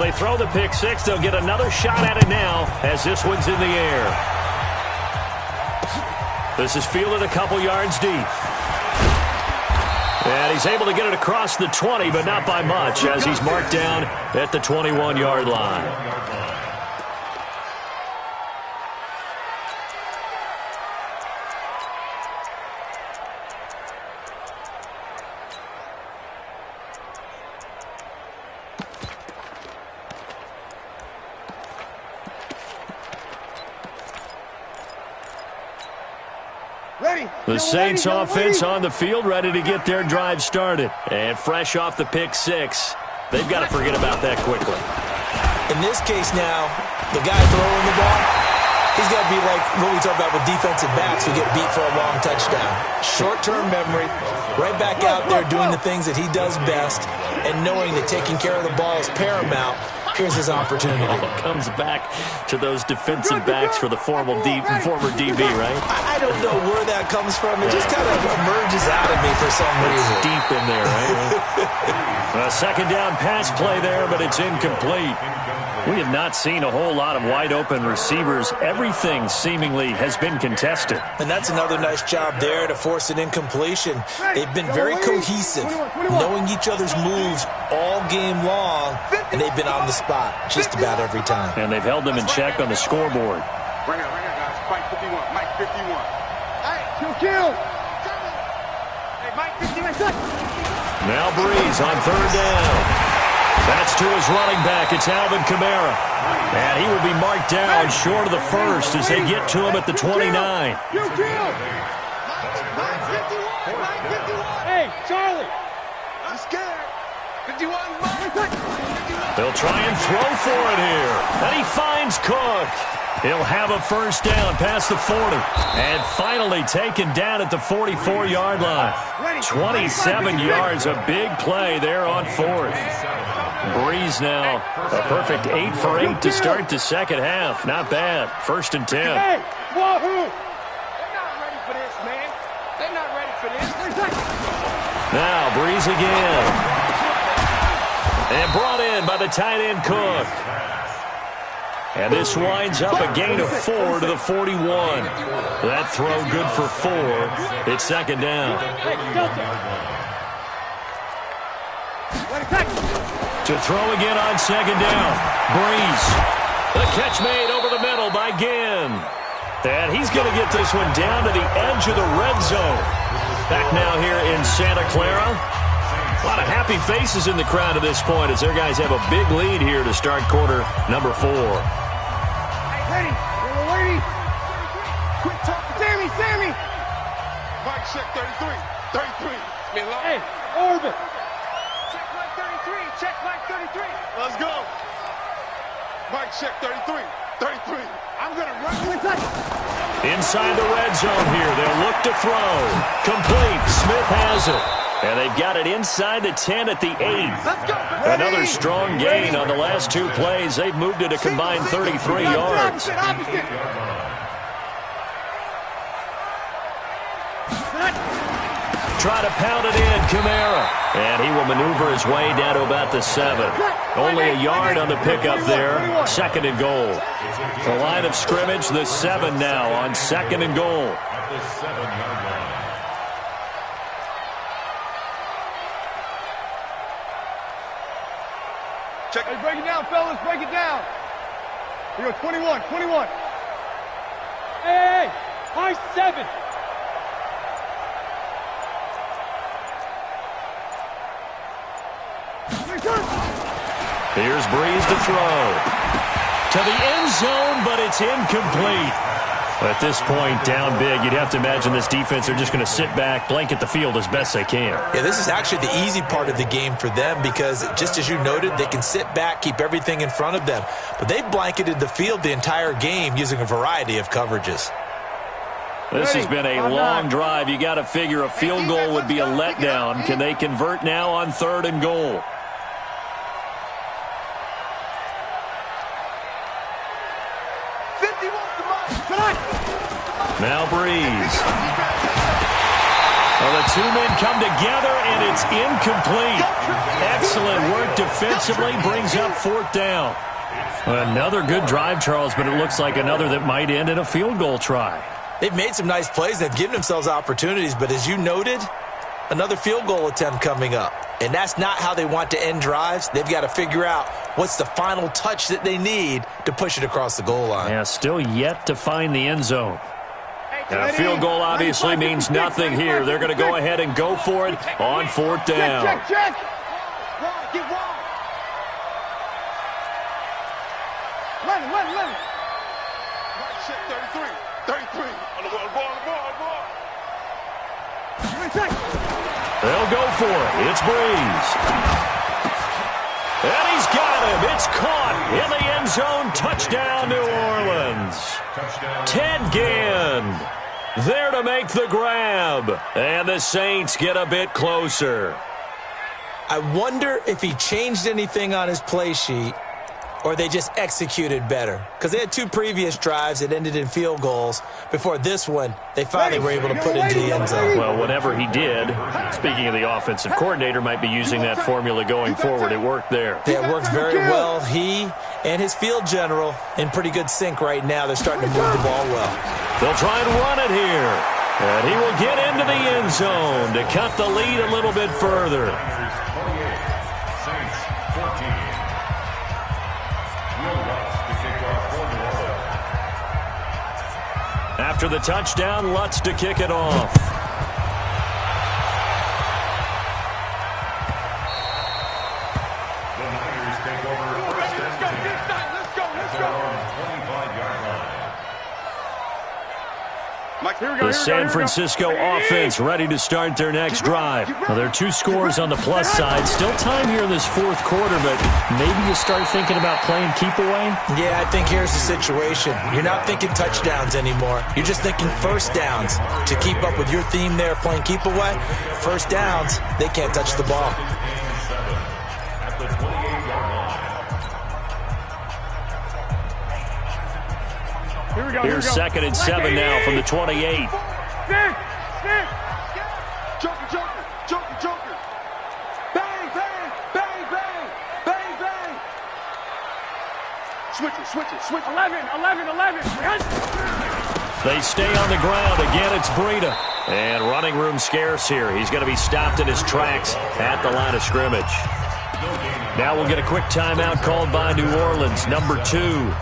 They throw the pick six. They'll get another shot at it now as this one's in the air. This is fielded a couple yards deep. And he's able to get it across the 20, but not by much as he's marked down at the 21-yard line. The Saints offense on the field, ready to get their drive started. And fresh off the pick six, they've got to forget about that quickly. In this case now, the guy throwing the ball, he's got to be like what we talk about with defensive backs who get beat for a long touchdown. Short-term memory, right back out there doing the things that he does best, and knowing that taking care of the ball is paramount. Here's his opportunity. Comes back to those defensive backs for the former DB, right? I don't know where that comes from. It just kind of emerges out of me for some reason. It's deep in there, right? A second down pass play there, but it's incomplete. We have not seen a whole lot of wide-open receivers. Everything seemingly has been contested. And that's another nice job there to force an incompletion. They've been very cohesive, knowing each other's moves all game long, and they've been on the spot just about every time. And they've held them in check on the scoreboard. Right now, guys. Mike 51. Mike 51. Hey, kill. Hey, Mike 51. Now Breeze on third down. That's to his running back. It's Alvin Kamara. And he will be marked down short of the first as they get to him at the 29. Hey, Charlie. I'm scared. 51. They'll try and throw for it here. And he finds Cook. He'll have a first down past the 40. And finally taken down at the 44-yard line. 27 yards, a big play there on fourth. Breeze now a perfect 8 for 8 to start the second half. Not bad. First and 10. Hey, wahoo! They're not ready for this, man. They're not ready for this. Now Breeze again. And brought in by the tight end Cook. And this winds up a gain of 4 to the 41. That throw good for 4. It's second down. To throw again on second down. Breeze. The catch made over the middle by Ginn. And he's going to get this one down to the edge of the red zone. Back now here in Santa Clara. A lot of happy faces in the crowd at this point as their guys have a big lead here to start quarter number 4. Hey, ready. Quick talk. Sammy. Mike, check 33. 33. Hey, Orbit. Check Mike 33. Check Mike 33. Let's go. Mike, check 33. 33. I'm going to run you inside. Inside the red zone here. They'll look to throw. Complete. Smith has it. And they've got it inside the 10 at the 8. Let's go. Another strong gain on the last 2 plays. They've moved it a combined 33 yards. Try to pound it in, Kamara. And he will maneuver his way down to about the 7. Only a yard on the pickup there. Second and goal. The line of scrimmage, the 7 now on second and goal. Check. Hey, break it down, fellas. Break it down. We go 21. Hey, high 7. Here's Breeze to throw. To the end zone, but it's incomplete. At this point, down big, you'd have to imagine this defense are just going to sit back, blanket the field as best they can. Yeah, this is actually the easy part of the game for them because, just as you noted, they can sit back, keep everything in front of them. But they've blanketed the field the entire game using a variety of coverages. This has been a long drive. You got to figure a field goal would be a letdown. Can they convert now on third and goal? Now Breeze. Well, the two men come together, and it's incomplete. Excellent work defensively, brings up fourth down. Another good drive, Charles, but it looks like another that might end in a field goal try. They've made some nice plays. They've given themselves opportunities, but as you noted, another field goal attempt coming up. And that's not how they want to end drives. They've got to figure out what's the final touch that they need to push it across the goal line. Yeah, still yet to find the end zone. Now, a field goal obviously means nothing here. They're going to go ahead and go for it on fourth down. Check. Get wide. Let him. Right check, 33. On the ball. They'll go for it. It's Breeze. And he's got him. It's caught in the end zone. Touchdown, New Orleans. Ted Ginn there to make the grab. And the Saints get a bit closer. I wonder if he changed anything on his play sheet or they just executed better. Because they had two previous drives that ended in field goals. Before this one, they finally were able to put into the end zone. Well, whatever he did, speaking of the offensive coordinator, might be using that formula going forward. It worked there. Yeah, it worked very well. He and his field general in pretty good sync right now. They're starting to move the ball well. They'll try and run it here. And he will get into the end zone to cut the lead a little bit further. After the touchdown, Lutz to kick it off. The Niners take over first and 10. Let's go. On 25-yard line. The San Francisco offense ready to start their next drive. Well, there are two scores on the plus side. Still time here in this fourth quarter, but maybe you start thinking about playing keep away? Yeah, I think here's the situation. You're not thinking touchdowns anymore. You're just thinking first downs. To keep up with your theme there, playing keep away, first downs, they can't touch the ball. At the 28-yard line. Here's second and 7 now from the 28. Stick. Joker. Bang. Switch it. 11. They stay on the ground. Again, it's Breida. And running room scarce here. He's going to be stopped in his tracks at the line of scrimmage. Now we'll get a quick timeout called by New Orleans, number 2.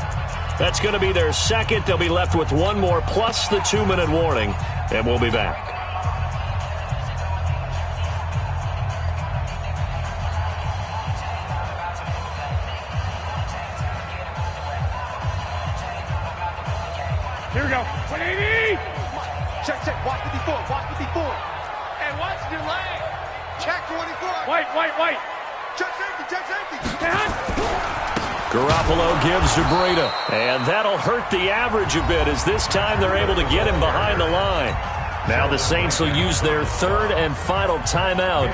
That's going to be their second. They'll be left with one more plus the 2-minute warning, and we'll be back. Here we go. 180. Check. Watch 54. And watch the leg. Check 24. White. Check safety. Garoppolo gives to Breida, and that'll hurt the average a bit as this time they're able to get him behind the line. Now the Saints will use their third and final timeout,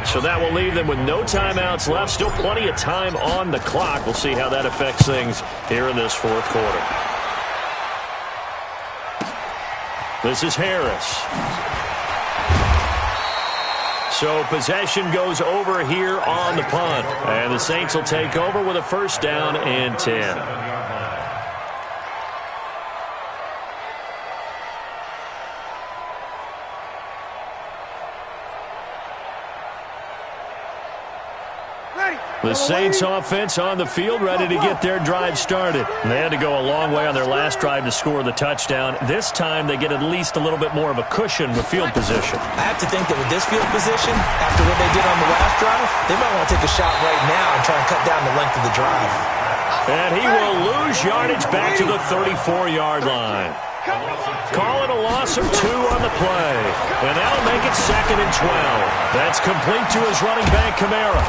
so that will leave them with no timeouts left. Still plenty of time on the clock. We'll see how that affects things here in this fourth quarter. This is Harris. So possession goes over here on the punt. And the Saints will take over with a first down and 10. The Saints offense on the field ready to get their drive started. They had to go a long way on their last drive to score the touchdown. This time they get at least a little bit more of a cushion with field position. I have to think that with this field position, after what they did on the last drive, they might want to take a shot right now and try and cut down the length of the drive. And he will lose yardage back to the 34-yard line. Call it a loss of 2 on the play. And that'll make it second and 12. That's complete to his running back, Kamara.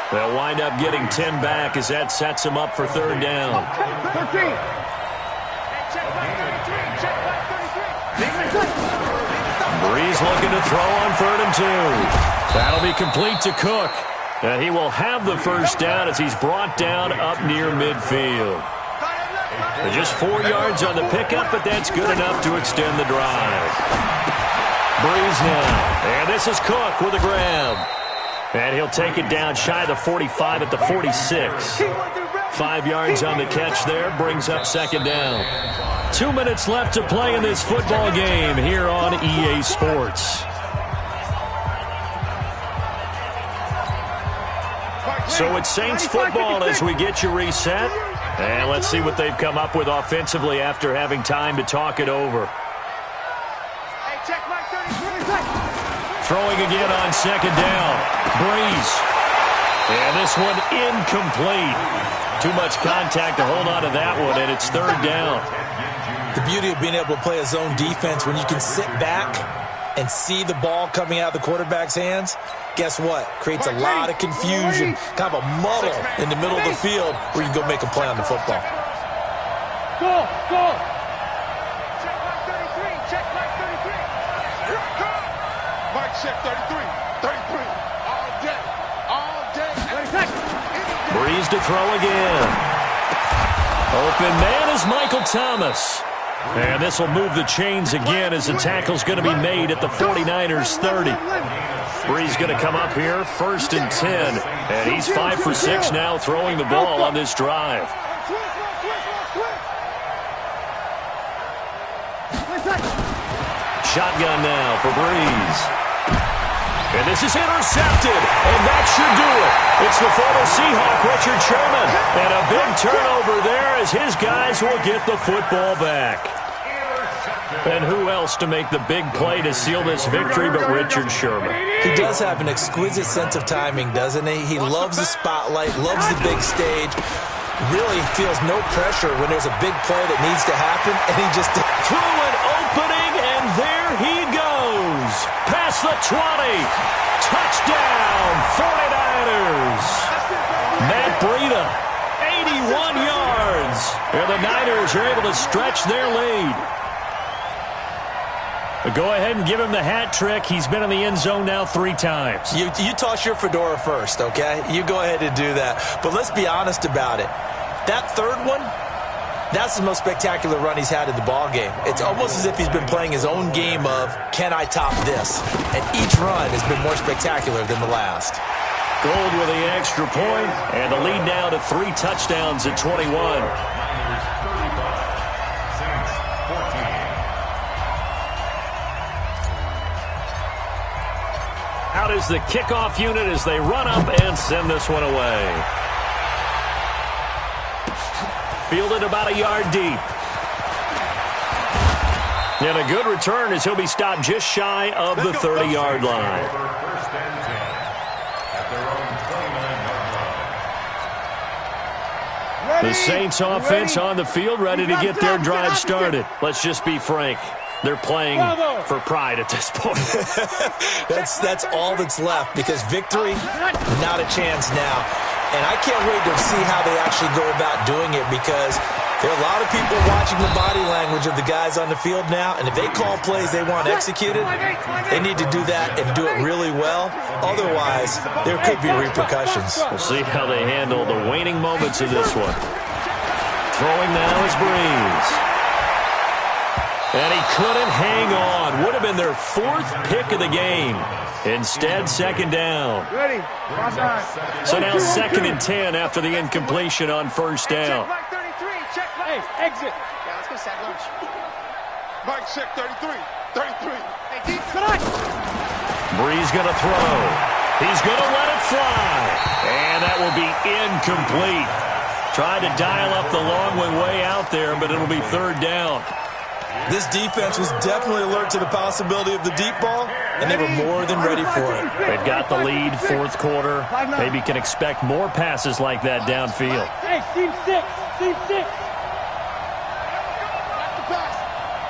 They'll wind up getting 10 back as that sets them up for third down. 13. Breeze looking to throw on third and 2. That'll be complete to Cook. And he will have the first down as he's brought down up near midfield. Just 4 yards on the pickup, but that's good enough to extend the drive. Breeze now. And this is Cook with a grab. And he'll take it down shy of the 45 at the 46. 5 yards on the catch there. Brings up second down. 2 minutes left to play in this football game here on EA Sports. So it's Saints football as we get you reset. And let's see what they've come up with offensively after having time to talk it over. Throwing again on second down. Breeze. And this one incomplete. Too much contact to hold on to that one, and it's third down. The beauty of being able to play a zone defense when you can sit back and see the ball coming out of the quarterback's hands, guess what? Creates a lot of confusion, kind of a muddle in the middle of the field where you can go make a play on the football. Go! Check like 33, check like 33. Mike check 33, 33. All day. Breeze to throw again. Open man is Michael Thomas. And this will move the chains again as the tackle's going to be made at the 49ers 30. Breeze going to come up here, 1st and 10. And he's 5 for 6 now throwing the ball on this drive. Shotgun now for Breeze. And this is intercepted, and that should do it. It's the former Seahawk, Richard Sherman. And a big turnover there as his guys will get the football back. And who else to make the big play to seal this victory but Richard Sherman? He does have an exquisite sense of timing, doesn't he? He loves the spotlight, loves the big stage, really feels no pressure when there's a big play that needs to happen, and he just threw an opening, and there he goes. Past the 20. Touchdown, 49ers. Matt Breida, 81 yards. And the Niners are able to stretch their lead. Go ahead and give him the hat trick. He's been in the end zone now 3 times. You toss your fedora first, okay? You go ahead and do that. But let's be honest about it. That third one, that's the most spectacular run he's had in the ballgame. It's almost as if he's been playing his own game of, can I top this? And each run has been more spectacular than the last. Gold with the extra point, and the lead now to 3 touchdowns at 21. Out is the kickoff unit as they run up and send this one away. Fielded about a yard deep. And a good return as he'll be stopped just shy of the 30-yard line. The Saints offense on the field, ready to get their drive started. Let's just be frank. They're playing for pride at this point. That's all that's left, because victory, not a chance now. And I can't wait to see how they actually go about doing it, because there are a lot of people watching the body language of the guys on the field now, and if they call plays they want executed, they need to do that and do it really well. Otherwise, there could be repercussions. We'll see how they handle the waning moments of this one. Throwing now is Breeze. And he couldn't hang on. Would have been their 4th pick of the game. Instead, second down. So now 2nd and 10 after the incompletion on first down. Hey, exit. Yeah, let's go set lunch. Mike check 33. 33. Hey, deep. Breeze going to throw. He's going to let it fly. And that will be incomplete. Tried to dial up the long way out there, but it'll be 3rd down. This defense was definitely alert to the possibility of the deep ball, and they were more than ready for it. They've got the lead, 4th quarter. Maybe can expect more passes like that downfield. Hey, team 6. Team 6.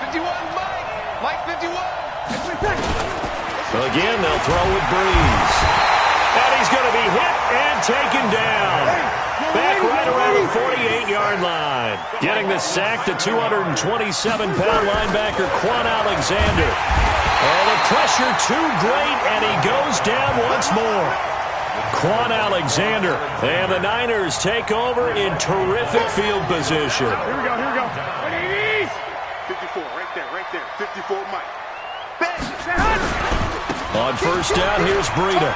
51, Mike 51. Well, again, they'll throw with Breeze. And he's going to be hit and taken down. Back right around the 48-yard line. Getting the sack, the 227-pound linebacker, Quan Alexander. Oh, the pressure too great, and he goes down once more. Quan Alexander. And the Niners take over in terrific field position. Here we go. 54, right there. 54, Mike. On first down, here's Breida.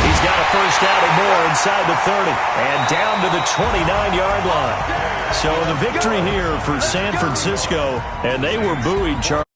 He's got a first down and more inside the 30 and down to the 29-yard line. So the victory here for San Francisco, and they were buoyed, Charlie.